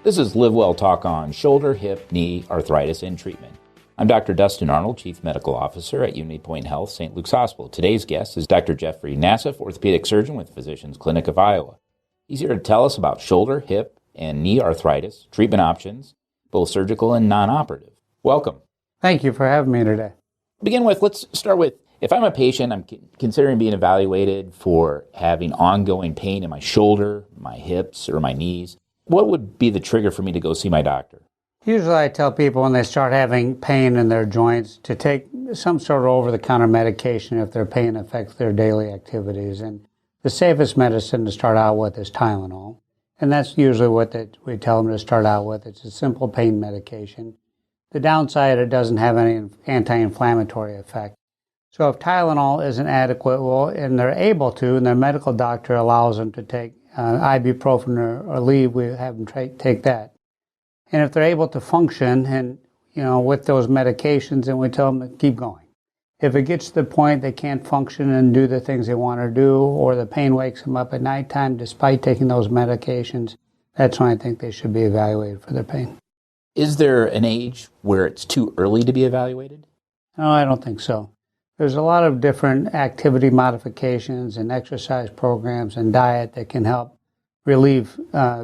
This is LiveWell Talk on shoulder, hip, knee, arthritis, and treatment. I'm Dr. Dustin Arnold, Chief Medical Officer at Unity Point Health, St. Luke's Hospital. Today's guest is Dr. Jeffrey Nassif, orthopedic surgeon with Physicians Clinic of Iowa. He's here to tell us about shoulder, hip, and knee arthritis, treatment options, both surgical and non-operative. Welcome. Thank you for having me today. Let's start with, if I'm a patient, I'm considering being evaluated for having ongoing pain in my shoulder, my hips, or my knees. What would be the trigger for me to go see my doctor? Usually I tell people when they start having pain in their joints to take some sort of over-the-counter medication if their pain affects their daily activities. And the safest medicine to start out with is Tylenol. And that's usually what we tell them to start out with. It's a simple pain medication. The downside, it doesn't have any anti-inflammatory effect. So if Tylenol isn't adequate, and they're able to, and their medical doctor allows them to take ibuprofen or Aleve, we have them take that. And if they're able to function and, with those medications, then we tell them to keep going. If it gets to the point they can't function and do the things they want to do, or the pain wakes them up at nighttime despite taking those medications, that's when I think they should be evaluated for their pain. Is there an age where it's too early to be evaluated? No, I don't think so. There's a lot of different activity modifications and exercise programs and diet that can help relieve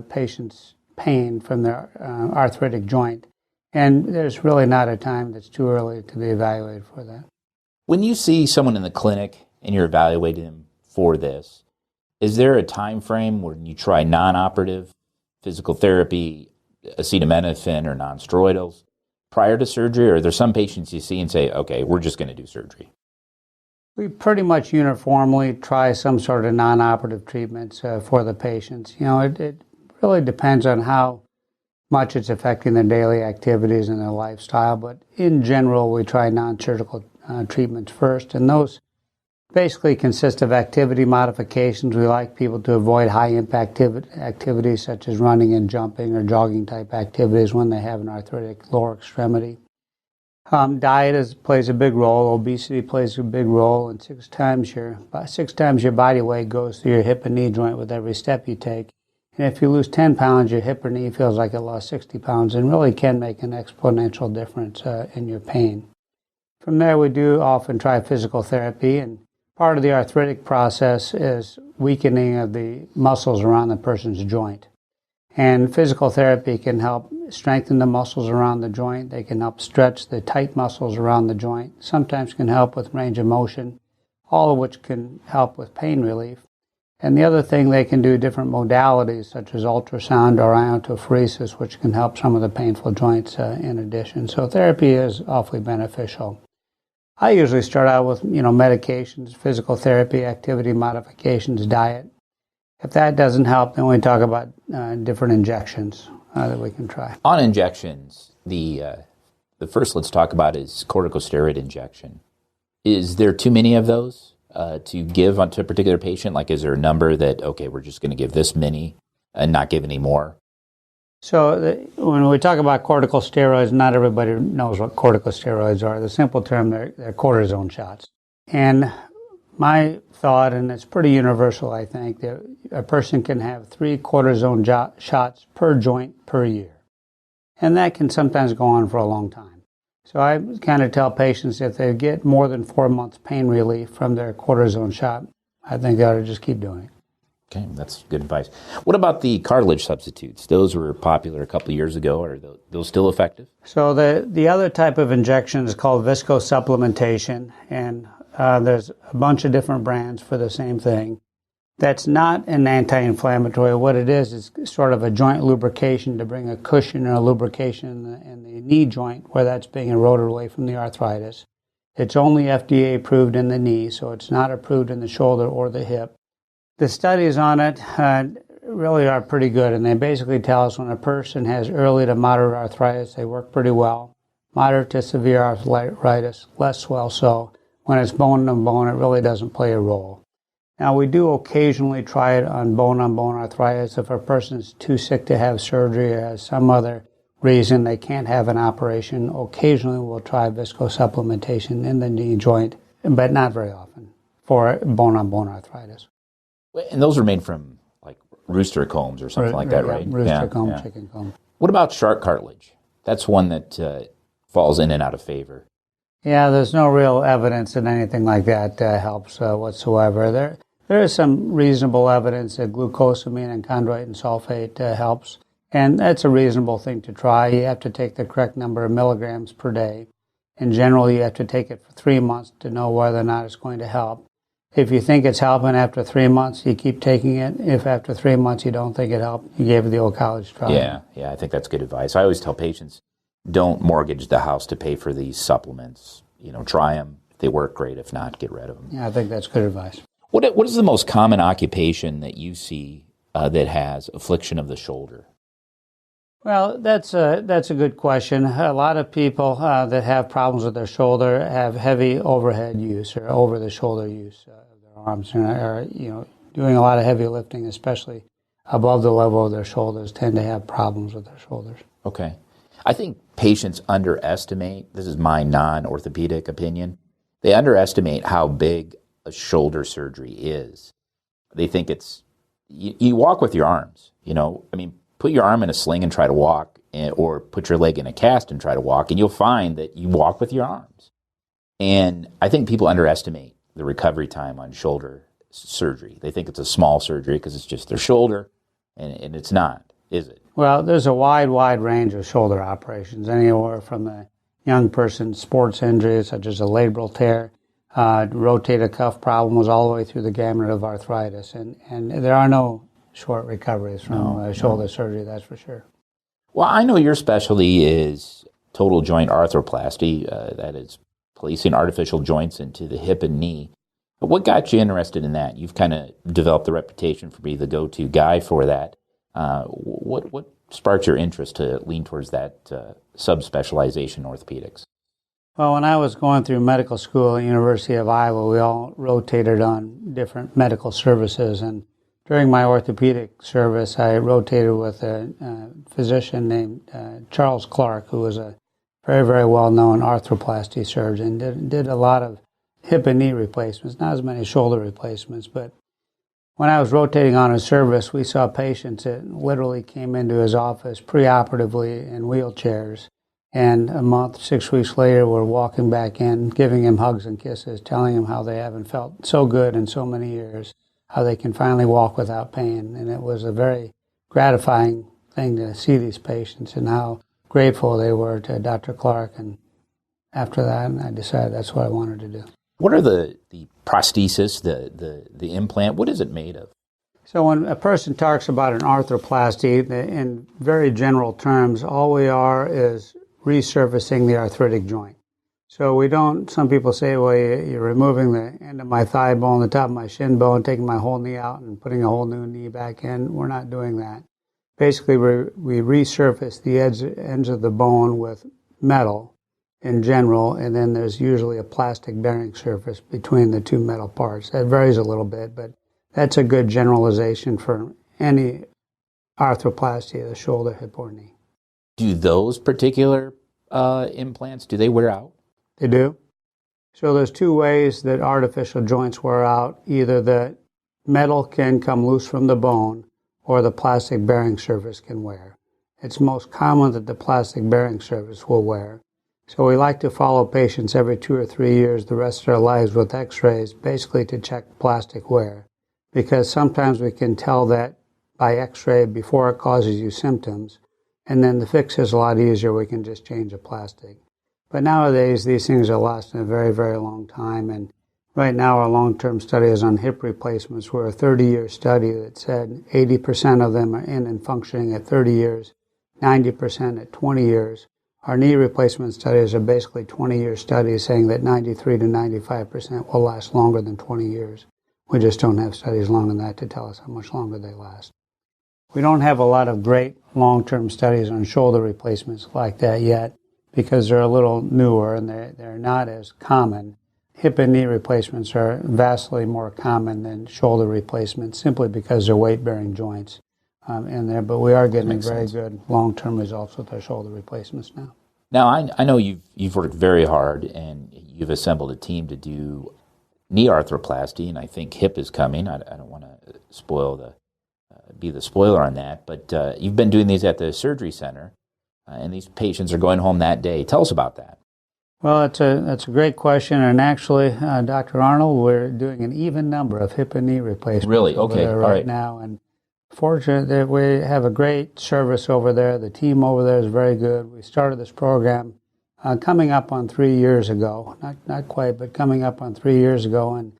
patients' pain from their arthritic joint. And there's really not a time that's too early to be evaluated for that. When you see someone in the clinic and you're evaluating them for this, is there a time frame when you try non-operative physical therapy, acetaminophen or non-steroidals prior to surgery? Or are there some patients you see and say, okay, we're just going to do surgery? We pretty much uniformly try some sort of non-operative treatments for the patients. It really depends on how much it's affecting their daily activities and their lifestyle, but in general, we try non-surgical treatments first, and those basically consist of activity modifications. We like people to avoid high-impact activities such as running and jumping or jogging-type activities when they have an arthritic lower extremity. Diet plays a big role. Obesity plays a big role, and six times your body weight goes through your hip and knee joint with every step you take. And if you lose 10 pounds, your hip or knee feels like it lost 60 pounds and really can make an exponential difference in your pain. From there, we do often try physical therapy, and part of the arthritic process is weakening of the muscles around the person's joint. And physical therapy can help strengthen the muscles around the joint. They can help stretch the tight muscles around the joint. Sometimes can help with range of motion, all of which can help with pain relief. And the other thing, they can do different modalities such as ultrasound or iontophoresis, which can help some of the painful joints in addition. So therapy is awfully beneficial. I usually start out with, medications, physical therapy, activity modifications, diet. If that doesn't help, then we talk about different injections that we can try. On injections, the first let's talk about is corticosteroid injection. Is there too many of those to give onto a particular patient? Like, is there a number that, okay, we're just going to give this many and not give any more? So when we talk about corticosteroids, not everybody knows what corticosteroids are. The simple term, they're cortisone shots. And my thought, and it's pretty universal, I think, that a person can have 3 cortisone shots per joint per year. And that can sometimes go on for a long time. So I kind of tell patients if they get more than 4 months pain relief from their cortisone shot, I think they ought to just keep doing it. Okay, that's good advice. What about the cartilage substitutes? Those were popular a couple of years ago. Are those still effective? So the other type of injection is called viscosupplementation, and there's a bunch of different brands for the same thing. That's not an anti-inflammatory. What it is sort of a joint lubrication to bring a cushion or a lubrication in the knee joint where that's being eroded away from the arthritis. It's only FDA approved in the knee, so it's not approved in the shoulder or the hip. The studies on it really are pretty good, and they basically tell us when a person has early to moderate arthritis, they work pretty well. Moderate to severe arthritis, less well so. When it's bone-on-bone, it really doesn't play a role. Now, we do occasionally try it on bone-on-bone arthritis. If a person is too sick to have surgery or has some other reason they can't have an operation, occasionally we'll try viscosupplementation in the knee joint, but not very often for bone-on-bone arthritis. And those are made from like rooster combs or something like that, right? Rooster comb, chicken comb. What about shark cartilage? That's one that falls in and out of favor. Yeah, there's no real evidence that anything like that helps whatsoever. There is some reasonable evidence that glucosamine and chondroitin sulfate helps, and that's a reasonable thing to try. You have to take the correct number of milligrams per day. In general, you have to take it for 3 months to know whether or not it's going to help. If you think it's helping after 3 months, you keep taking it. If after 3 months you don't think it helped, you gave it the old college try. Yeah, I think that's good advice. I always tell patients, don't mortgage the house to pay for these supplements. Try them. If they work, great. If not, get rid of them. Yeah, I think that's good advice. What is the most common occupation that you see that has affliction of the shoulder? Well, that's a good question. A lot of people that have problems with their shoulder have heavy overhead use or over-the-shoulder use of their arms, and are doing a lot of heavy lifting, especially above the level of their shoulders, tend to have problems with their shoulders. Okay. I think patients underestimate, this is my non-orthopedic opinion, they underestimate how big a shoulder surgery is. They think it's, you walk with your arms, put your arm in a sling and try to walk, or put your leg in a cast and try to walk, and you'll find that you walk with your arms. And I think people underestimate the recovery time on shoulder surgery. They think it's a small surgery because it's just their shoulder, and it's not, is it? Well, there's a wide range of shoulder operations, anywhere from a young person's sports injury, such as a labral tear, rotator cuff problems, all the way through the gamut of arthritis. And there are no short recoveries from shoulder surgery, that's for sure. Well, I know your specialty is total joint arthroplasty, that is placing artificial joints into the hip and knee. But what got you interested in that? You've kind of developed the reputation for being the go-to guy for that. What sparked your interest to lean towards that subspecialization in orthopedics? Well, when I was going through medical school at the University of Iowa, we all rotated on different medical services, and during my orthopedic service, I rotated with a physician named Charles Clark, who was a very, very well-known arthroplasty surgeon, did a lot of hip and knee replacements, not as many shoulder replacements, but when I was rotating on his service, we saw patients that literally came into his office preoperatively in wheelchairs, and a month, 6 weeks later, we're walking back in, giving him hugs and kisses, telling him how they haven't felt so good in so many years, how they can finally walk without pain. And it was a very gratifying thing to see these patients and how grateful they were to Dr. Clark. And after that, I decided that's what I wanted to do. What are the prosthesis, the implant, what is it made of? So when a person talks about an arthroplasty, in very general terms, all we are is resurfacing the arthritic joint. So we don't, some people say, well, you're removing the end of my thigh bone, the top of my shin bone, taking my whole knee out and putting a whole new knee back in. We're not doing that. Basically, we resurface the ends of the bone with metal in general, and then there's usually a plastic bearing surface between the two metal parts. That varies a little bit, but that's a good generalization for any arthroplasty of the shoulder, hip, or knee. Do those particular implants, do they wear out? They do. So there's two ways that artificial joints wear out. Either the metal can come loose from the bone, or the plastic bearing surface can wear. It's most common that the plastic bearing surface will wear. So we like to follow patients every 2 or 3 years the rest of their lives with x-rays, basically to check plastic wear. Because sometimes we can tell that by x-ray before it causes you symptoms, and then the fix is a lot easier. We can just change the plastic. But nowadays, these things are lasting a very, very long time, and right now our long-term study is on hip replacements. We're a 30-year study that said 80% of them are in and functioning at 30 years, 90% at 20 years. Our knee replacement studies are basically 20-year studies saying that 93 to 95% will last longer than 20 years. We just don't have studies longer than that to tell us how much longer they last. We don't have a lot of great long-term studies on shoulder replacements like that yet because they're a little newer and they're not as common. Hip and knee replacements are vastly more common than shoulder replacements simply because they're weight-bearing joints in there, but we are getting very good long-term results with our shoulder replacements now. Now, I know you've worked very hard and you've assembled a team to do knee arthroplasty, and I think hip is coming. I don't want to spoil the be the spoiler on that, but you've been doing these at the surgery center, and these patients are going home that day. Tell us about that. Well, that's a great question, and actually, Dr. Arnold, we're doing an even number of hip and knee replacements Really? over Okay. there All right now, and fortunate that we have a great service over there. The team over there is very good. We started this program coming up on 3 years ago, not quite, but coming up on 3 years ago, and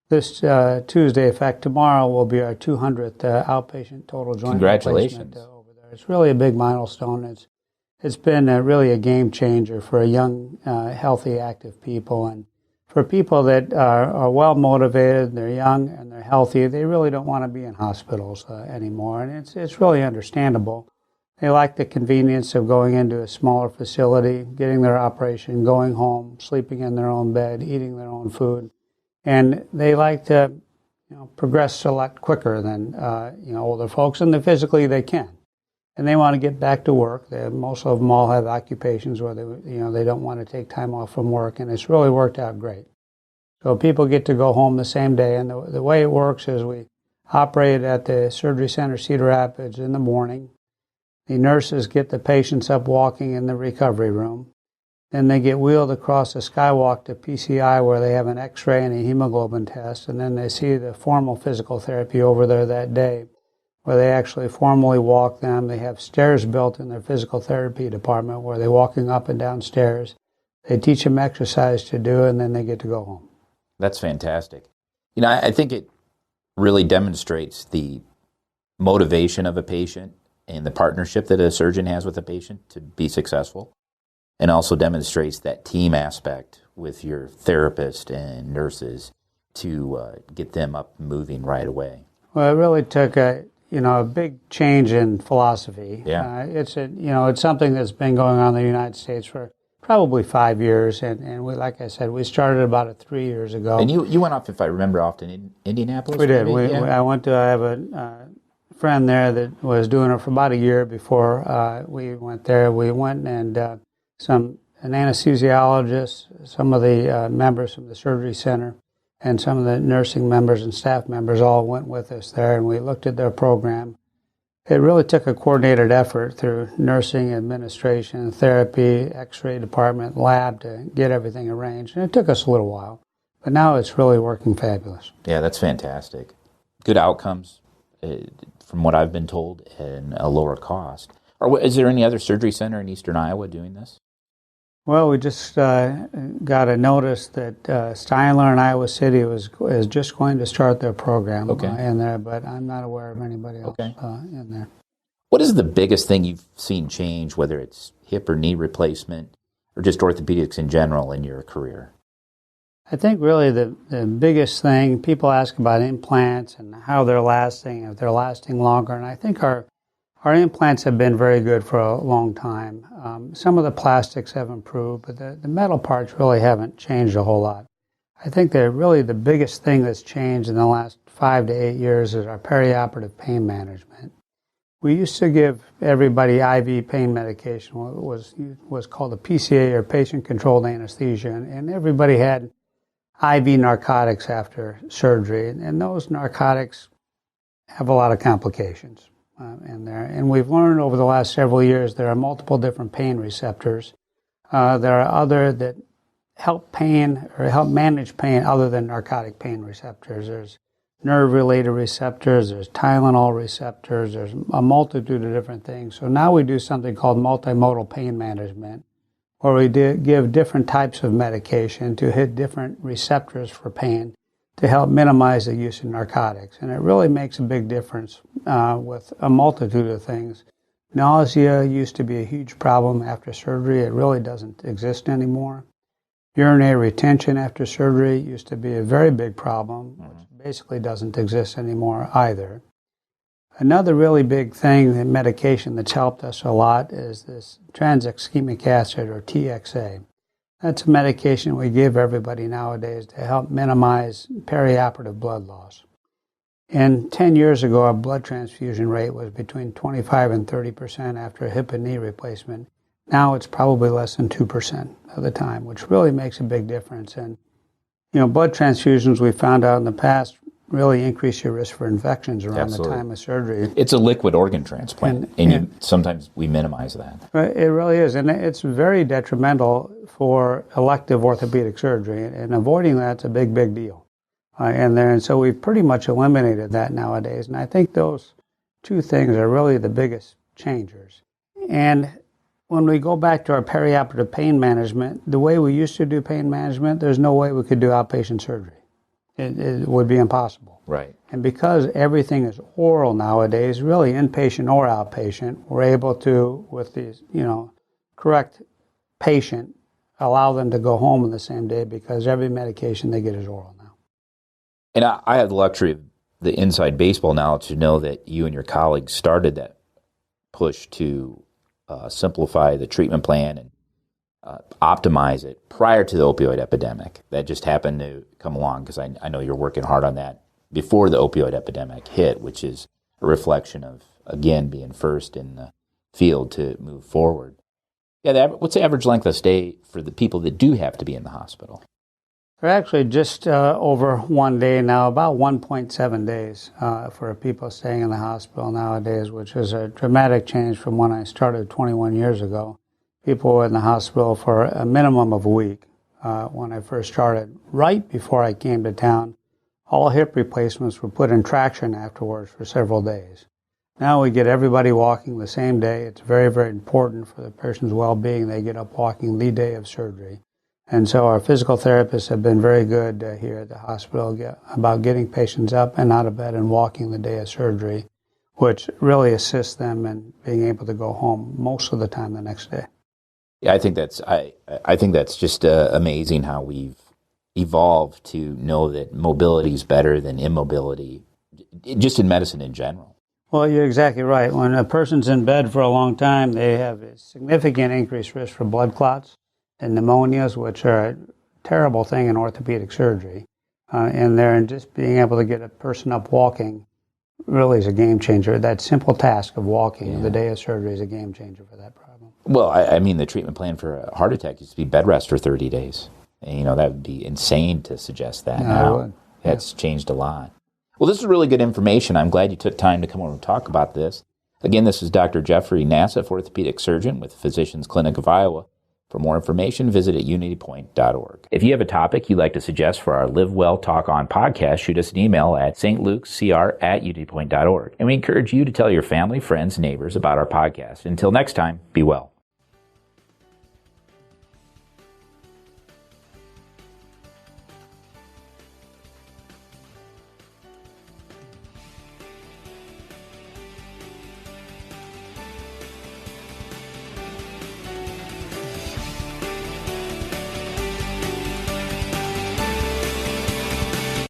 this Tuesday, in fact, tomorrow will be our 200th outpatient total joint replacement over there. It's really a big milestone. It's been really a game changer for young, healthy, active people, and for people that are well motivated, they're young and they're healthy. They really don't want to be in hospitals anymore, and it's really understandable. They like the convenience of going into a smaller facility, getting their operation, going home, sleeping in their own bed, eating their own food. And they like to, progress a lot quicker than, older folks, and physically they can. And they want to get back to work. Most of them all have occupations where they don't want to take time off from work, and it's really worked out great. So people get to go home the same day, and the way it works is we operate at the Surgery Center, Cedar Rapids, in the morning. The nurses get the patients up walking in the recovery room. Then they get wheeled across the skywalk to PCI where they have an x-ray and a hemoglobin test, and then they see the formal physical therapy over there that day where they actually formally walk them. They have stairs built in their physical therapy department where they're walking up and down stairs. They teach them exercise to do, and then they get to go home. That's fantastic. I think it really demonstrates the motivation of a patient and the partnership that a surgeon has with a patient to be successful. And also demonstrates that team aspect with your therapist and nurses to get them up and moving right away. Well, it really took a big change in philosophy. Yeah. It's something that's been going on in the United States for probably 5 years, and we, like I said, we started about 3 years ago. And you went off, if I remember, off to Indianapolis. We did. I have a friend there that was doing it for about a year before we went there. We went and an anesthesiologist, some of the members from the surgery center, and some of the nursing members and staff members all went with us there, and we looked at their program. It really took a coordinated effort through nursing, administration, therapy, x-ray department, lab to get everything arranged, and it took us a little while. But now it's really working fabulous. Yeah, that's fantastic. Good outcomes, from what I've been told, and a lower cost. Is there any other surgery center in Eastern Iowa doing this? Well, we just got a notice that Steinler in Iowa City is just going to start their program in there, but I'm not aware of anybody else in there. What is the biggest thing you've seen change, whether it's hip or knee replacement, or just orthopedics in general in your career? I think really the biggest thing, people ask about implants and how they're lasting, if they're lasting longer, and I think our implants have been very good for a long time. Some of the plastics have improved, but the metal parts really haven't changed a whole lot. I think that really the biggest thing that's changed in the last 5 to 8 years is our perioperative pain management. We used to give everybody IV pain medication. It was called a PCA, or patient-controlled anesthesia, and everybody had IV narcotics after surgery, and those narcotics have a lot of complications in there. And we've learned over the last several years there are multiple different pain receptors. There are other that help pain or help manage pain other than narcotic pain receptors. There's nerve-related receptors, there's Tylenol receptors, there's a multitude of different things. So now we do something called multimodal pain management, where we give different types of medication to hit different receptors for pain to help minimize the use of narcotics. And it really makes a big difference with a multitude of things. Nausea used to be a huge problem after surgery. It really doesn't exist anymore. Urinary retention after surgery used to be a very big problem, which basically doesn't exist anymore either. Another really big thing, the medication that's helped us a lot, is this tranexamic acid, or TXA. That's a medication we give everybody nowadays to help minimize perioperative blood loss. And 10 years ago, our blood transfusion rate was between 25 and 30% after a hip and knee replacement. Now it's probably less than 2% of the time, which really makes a big difference. And, blood transfusions, we found out in the past, really increase your risk for infections around Absolutely. the time of surgery. It's a liquid organ transplant, and sometimes we minimize that. It really is, and it's very detrimental for elective orthopedic surgery, and avoiding that's a big, big deal. And so we've pretty much eliminated that nowadays, and I think those two things are really the biggest changers. And when we go back to our perioperative pain management, the way we used to do pain management, there's no way we could do outpatient surgery. It would be impossible. Right. And because everything is oral nowadays, really inpatient or outpatient, we're able to, with these, correct patient, allow them to go home on the same day because every medication they get is oral now. And I have the luxury of the inside baseball knowledge to know that you and your colleagues started that push to simplify the treatment plan and optimize it prior to the opioid epidemic. That just happened to come along because I know you're working hard on that before the opioid epidemic hit, which is a reflection of, again, being first in the field to move forward. Yeah, what's the average length of stay for the people that do have to be in the hospital? They're actually just over 1 day now, about 1.7 days for people staying in the hospital nowadays, which is a dramatic change from when I started 21 years ago. People were in the hospital for a minimum of a week when I first started. Right before I came to town, all hip replacements were put in traction afterwards for several days. Now we get everybody walking the same day. It's very, very important for the person's well-being. They get up walking the day of surgery. And so our physical therapists have been very good here at the hospital about getting patients up and out of bed and walking the day of surgery, which really assists them in being able to go home most of the time the next day. Yeah, I think that's just amazing how we've evolved to know that mobility is better than immobility, just in medicine in general. Well, you're exactly right. When a person's in bed for a long time, they have a significant increased risk for blood clots and pneumonias, which are a terrible thing in orthopedic surgery. And just being able to get a person up walking really is a game changer. That simple task of walking the day of surgery is a game changer for that problem. Well, I mean, the treatment plan for a heart attack used to be bed rest for 30 days. And, that would be insane to suggest that now. Would. That's changed a lot. Well, this is really good information. I'm glad you took time to come over and talk about this. Again, this is Dr. Jeffrey Nassif, orthopedic surgeon with Physicians Clinic of Iowa. For more information, visit at unitypoint.org. If you have a topic you'd like to suggest for our LiveWell Talk On podcast, shoot us an email at stlukescr@unitypoint.org. And we encourage you to tell your family, friends, neighbors about our podcast. Until next time, be well.